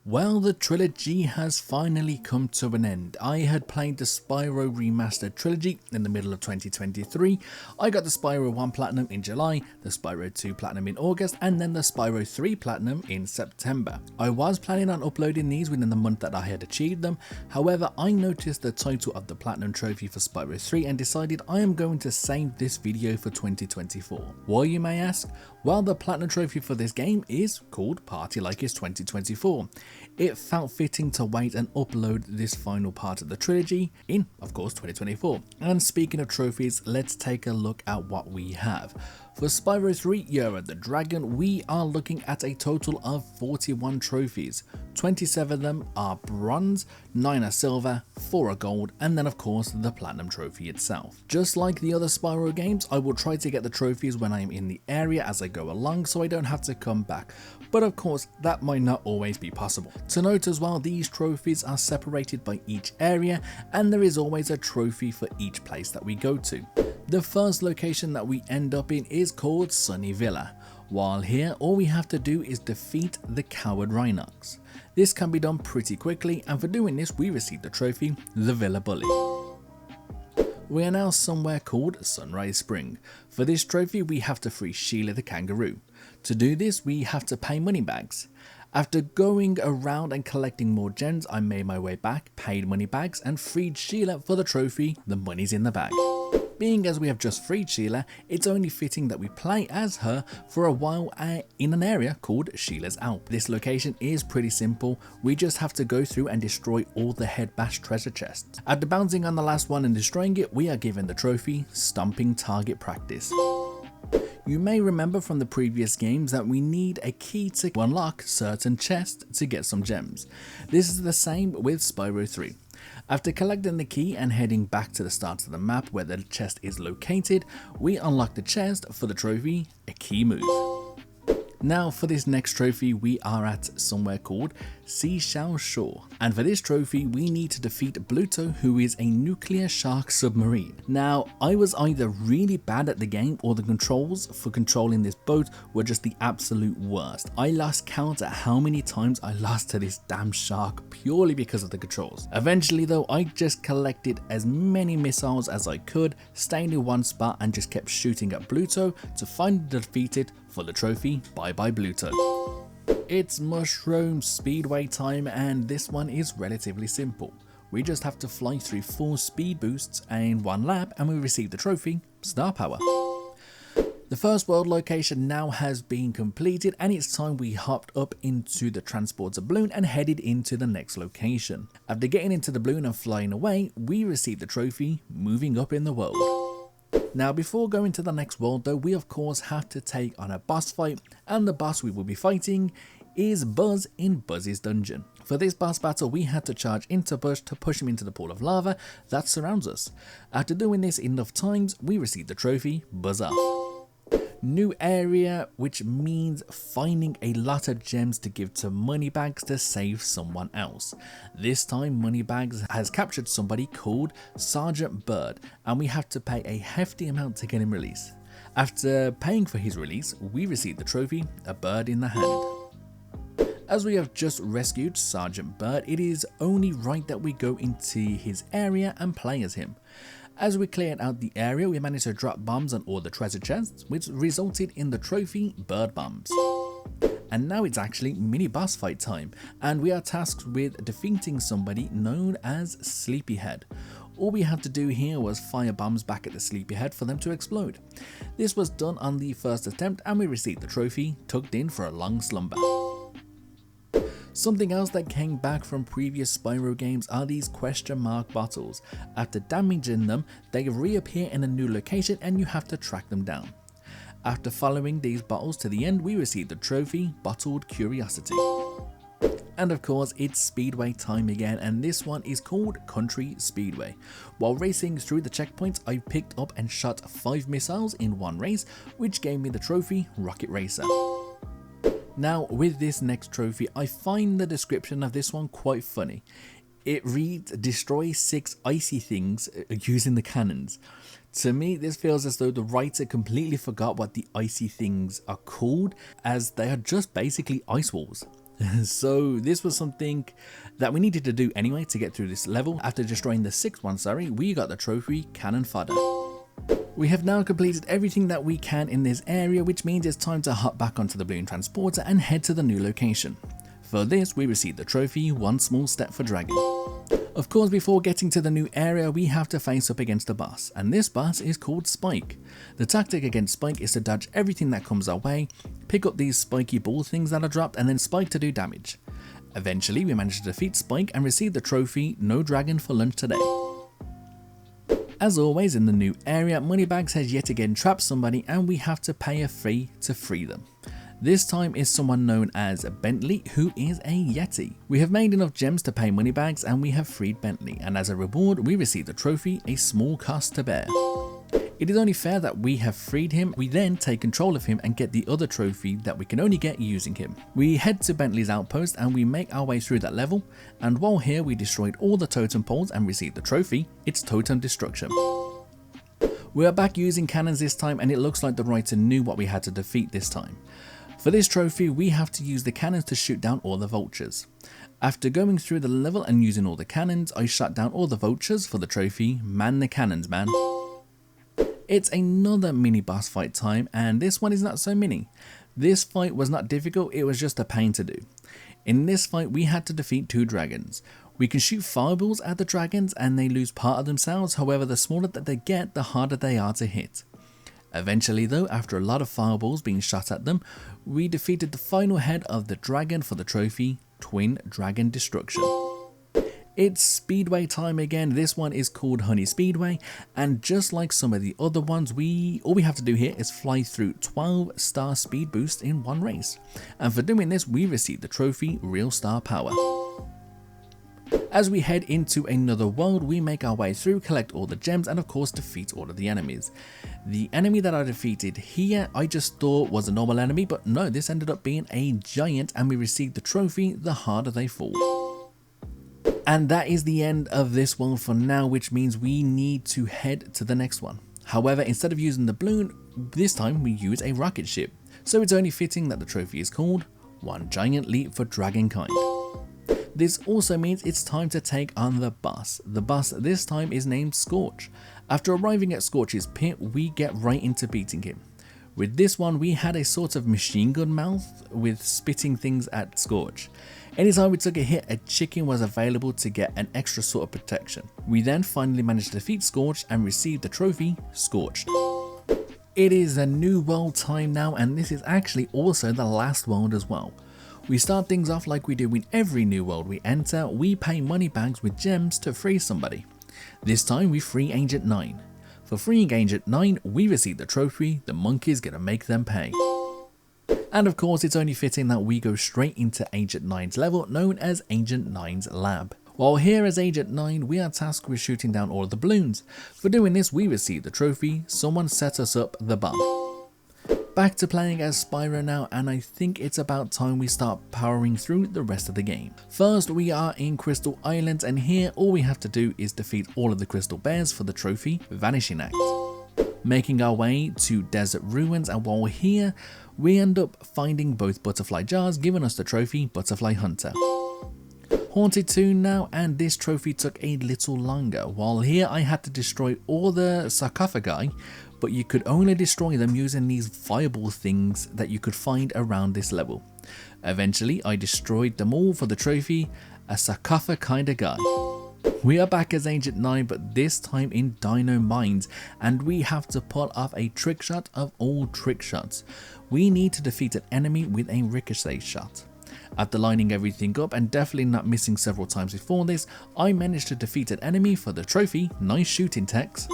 Well, the trilogy has finally come to an end. I had played the Spyro Remastered trilogy in the middle of 2023. I got the Spyro 1 Platinum in July, the Spyro 2 Platinum in August, and then the Spyro 3 Platinum in September. I was planning on uploading these within the month that I had achieved them. However, I noticed the title of the Platinum trophy for Spyro 3 and decided I am going to save this video for 2024. Why, you may ask? Well, the Platinum trophy for this game is called Party Like It's 2024. It felt fitting to wait and upload this final part of the trilogy in, of course, 2024. And speaking of trophies, let's take a look at what we have. For Spyro 3 Year of the Dragon, we are looking at a total of 41 trophies. 27 of them are bronze, 9 are silver, 4 are gold, and then of course the Platinum trophy itself. Just like the other Spyro games, I will try to get the trophies when I am in the area as I go along so I don't have to come back. But of course, that might not always be possible. To note as well, these trophies are separated by each area and there is always a trophy for each place that we go to. The first location that we end up in is called Sunny Villa. While here, all we have to do is defeat the coward Rhinox. This can be done pretty quickly, and for doing this we receive the trophy, the Villa Bully. We are now somewhere called Sunrise Spring. For this trophy we have to free Sheila the kangaroo. To do this we have to pay money bags. After going around and collecting more gems, I made my way back, paid money bags and freed Sheila for the trophy, the money's in the bag. Being as we have just freed Sheila, it's only fitting that we play as her for a while in an area called Sheila's Alp. This location is pretty simple, we just have to go through and destroy all the head bash treasure chests. After bouncing on the last one and destroying it, we are given the trophy, Stomping Target Practice. You may remember from the previous games that we need a key to unlock certain chests to get some gems. This is the same with Spyro 3. After collecting the key and heading back to the start of the map where the chest is located, we unlock the chest for the trophy, a key move. Now for this next trophy we are at somewhere called Seashell Shore, and for this trophy we need to defeat Bluto, who is a nuclear shark submarine. Now I was either really bad at the game or the controls for controlling this boat were just the absolute worst. I lost count at how many times I lost to this damn shark purely because of the controls. Eventually though, I just collected as many missiles as I could, stayed in one spot and just kept shooting at Bluto to finally defeat it for the trophy. Bye bye Bluto. It's Mushroom Speedway time, and this one is relatively simple. We just have to fly through 4 speed boosts in 1 lap and we receive the trophy, Star Power. The first world location now has been completed and it's time we hopped up into the transporter balloon and headed into the next location. After getting into the balloon and flying away, we receive the trophy, Moving Up in the World. Now before going to the next world though, we of course have to take on a boss fight, and the boss we will be fighting is Buzz in Buzz's dungeon. For this boss battle we had to charge into Buzz to push him into the pool of lava that surrounds us. After doing this enough times, we receive the trophy, Buzz Off. New area, which means finding a lot of gems to give to Moneybags to save someone else. This time Moneybags has captured somebody called Sergeant Bird and we have to pay a hefty amount to get him released. After paying for his release, we receive the trophy, a bird in the hand. As we have just rescued Sergeant Bird, it is only right that we go into his area and play as him. As we cleared out the area, we managed to drop bombs on all the treasure chests, which resulted in the trophy, Bird Bombs. And now it's actually mini boss fight time, and we are tasked with defeating somebody known as Sleepyhead. All we had to do here was fire bombs back at the Sleepyhead for them to explode. This was done on the first attempt and we received the trophy, Tucked In for a Long Slumber. Something else that came back from previous Spyro games are these question mark bottles. After damaging them, they reappear in a new location and you have to track them down. After following these bottles to the end, we receive the trophy, Bottled Curiosity. And of course it's Speedway time again, and this one is called Country Speedway. While racing through the checkpoints, I picked up and shot 5 missiles in one race, which gave me the trophy, Rocket Racer. Now with this next trophy, I find the description of this one quite funny. It reads, destroy 6 icy things using the cannons. To me, this feels as though the writer completely forgot what the icy things are called, as they are just basically ice walls. So this was something that we needed to do anyway to get through this level. After destroying the sixth one, we got the trophy Cannon Fodder. We have now completed everything that we can in this area, which means it's time to hop back onto the balloon transporter and head to the new location. For this, we received the trophy One Small Step for Dragon. Of course, before getting to the new area, we have to face up against a boss, and this boss is called Spike. The tactic against Spike is to dodge everything that comes our way, pick up these spiky ball things that are dropped, and then spike to do damage. Eventually, we managed to defeat Spike and receive the trophy No Dragon for lunch today. As always in the new area, Moneybags has yet again trapped somebody and we have to pay a fee to free them. This time is someone known as Bentley, who is a Yeti. We have made enough gems to pay Moneybags and we have freed Bentley, and as a reward we receive the trophy A Small Cost to Bear. It is only fair that we have freed him. We then take control of him and get the other trophy that we can only get using him. We head to Bentley's outpost and we make our way through that level, and while here we destroyed all the totem poles and received the trophy, it's Totem Destruction. We are back using cannons this time, and it looks like the writer knew what we had to defeat this time. For this trophy we have to use the cannons to shoot down all the vultures. After going through the level and using all the cannons, I shot down all the vultures for the trophy Man the Cannons Man. It's another mini boss fight time, and this one is not so mini. This fight was not difficult, it was just a pain to do. In this fight we had to defeat two dragons. We can shoot fireballs at the dragons and they lose part of themselves, however the smaller that they get, the harder they are to hit. Eventually though, after a lot of fireballs being shot at them, we defeated the final head of the dragon for the trophy Twin Dragon Destruction. It's Speedway time again. This one is called Honey Speedway, and just like some of the other ones, all we have to do here is fly through 12-star speed boosts in one race, and for doing this we receive the trophy Real Star Power. As we head into another world, we make our way through, collect all the gems, and of course defeat all of the enemies. The enemy that I defeated here I just thought was a normal enemy, but no, this ended up being a giant, and we received the trophy The Harder They Fall. And that is the end of this one for now, which means we need to head to the next one. However, instead of using the balloon, this time we use a rocket ship. So it's only fitting that the trophy is called One Giant Leap for Dragonkind. This also means it's time to take on the boss. The boss this time is named Scorch. After arriving at Scorch's pit, we get right into beating him. With this one, we had a sort of machine gun mouth with spitting things at Scorch. Anytime we took a hit, a chicken was available to get an extra sort of protection. We then finally managed to defeat Scorch and receive the trophy Scorched. It is a new world time now, and this is actually also the last world as well. We start things off like we do in every new world we enter. We pay Moneybags with gems to free somebody. This time we free Agent 9. For freeing Agent 9, we receive the trophy The Monkey's Gonna Make Them Pay. And of course, it's only fitting that we go straight into Agent 9's level, known as Agent 9's Lab. While here as Agent 9, we are tasked with shooting down all of the balloons. For doing this, we receive the trophy Someone Set Us Up the Bomb. Back to playing as Spyro now, and I think it's about time we start powering through the rest of the game. First, we are in Crystal Islands, and here all we have to do is defeat all of the Crystal Bears for the trophy Vanishing Act. Making our way to Desert Ruins, and while here, we end up finding both butterfly jars, giving us the trophy Butterfly Hunter. Haunted Tomb now, and this trophy took a little longer. While here I had to destroy all the sarcophagi, but you could only destroy them using these fireball things that you could find around this level. Eventually I destroyed them all for the trophy A Sarcophagus Kinda Guy. We are back as Agent 9, but this time in Dino Mines, and we have to pull off a trick shot of all trick shots. We need to defeat an enemy with a ricochet shot. After lining everything up and definitely not missing several times before this, I managed to defeat an enemy for the trophy Nice Shooting Tex.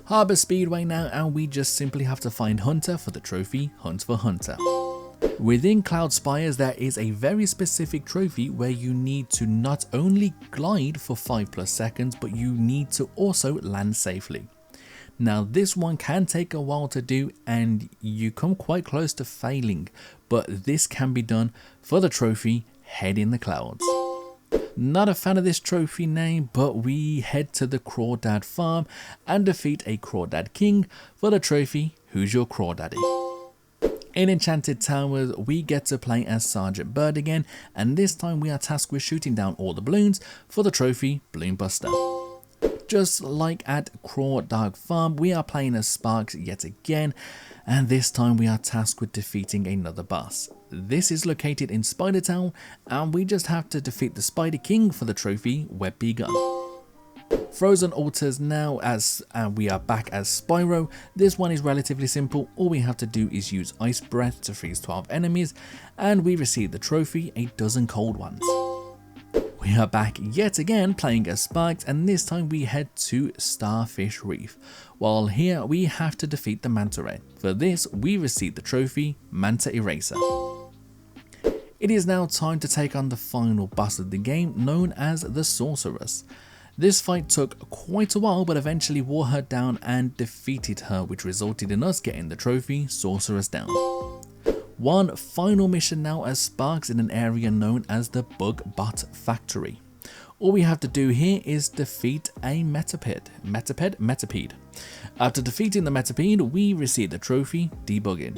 Harbour Speedway now, and we just simply have to find Hunter for the trophy Hunt for Hunter. Within Cloud Spires there is a very specific trophy where you need to not only glide for 5+ seconds, but you need to also land safely. Now this one can take a while to do and you come quite close to failing, but this can be done for the trophy Head in the Clouds. Not a fan of this trophy name, but we head to the Crawdad farm and defeat a Crawdad king for the trophy Who's Your Crawdaddy. In Enchanted Towers, we get to play as Sergeant Bird again, and this time we are tasked with shooting down all the balloons for the trophy Balloon Buster. Just like at Craw Dog Farm, we are playing as Sparks yet again, and this time we are tasked with defeating another boss. This is located in Spider Town, and we just have to defeat the Spider King for the trophy Web Gun. Frozen Altars now, as we are back as Spyro. This one is relatively simple. All we have to do is use Ice Breath to freeze 12 enemies, and we receive the trophy, a dozen cold ones. We are back yet again playing as Sparks, and this time we head to Starfish Reef. While here we have to defeat the Manta Ray. For this we receive the trophy Manta Eraser. It is now time to take on the final boss of the game, known as the Sorceress. This fight took quite a while, but eventually wore her down and defeated her, which resulted in us getting the trophy Sorceress Down. One final mission now as Sparks in an area known as the Bug Bot Factory. All we have to do here is defeat a Metapede. After defeating the Metapede, we receive the trophy Debugging.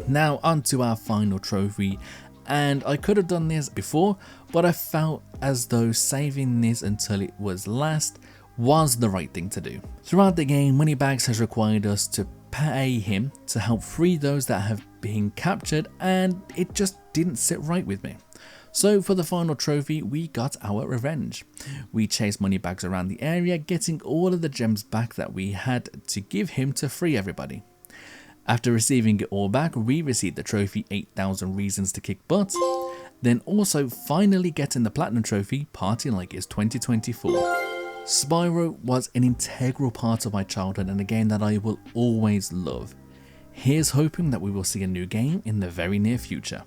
Now onto our final trophy, and I could have done this before, but I felt as though saving this until it was last was the right thing to do. Throughout the game, Moneybags has required us to pay him to help free those that have been captured, and it just didn't sit right with me. So for the final trophy, we got our revenge. We chased Moneybags around the area, getting all of the gems back that we had to give him to free everybody. After receiving it all back, we received the trophy 8,000 Reasons to Kick Butt, then also finally getting the Platinum Trophy Party Like It's 2024. Spyro was an integral part of my childhood and a game that I will always love. Here's hoping that we will see a new game in the very near future.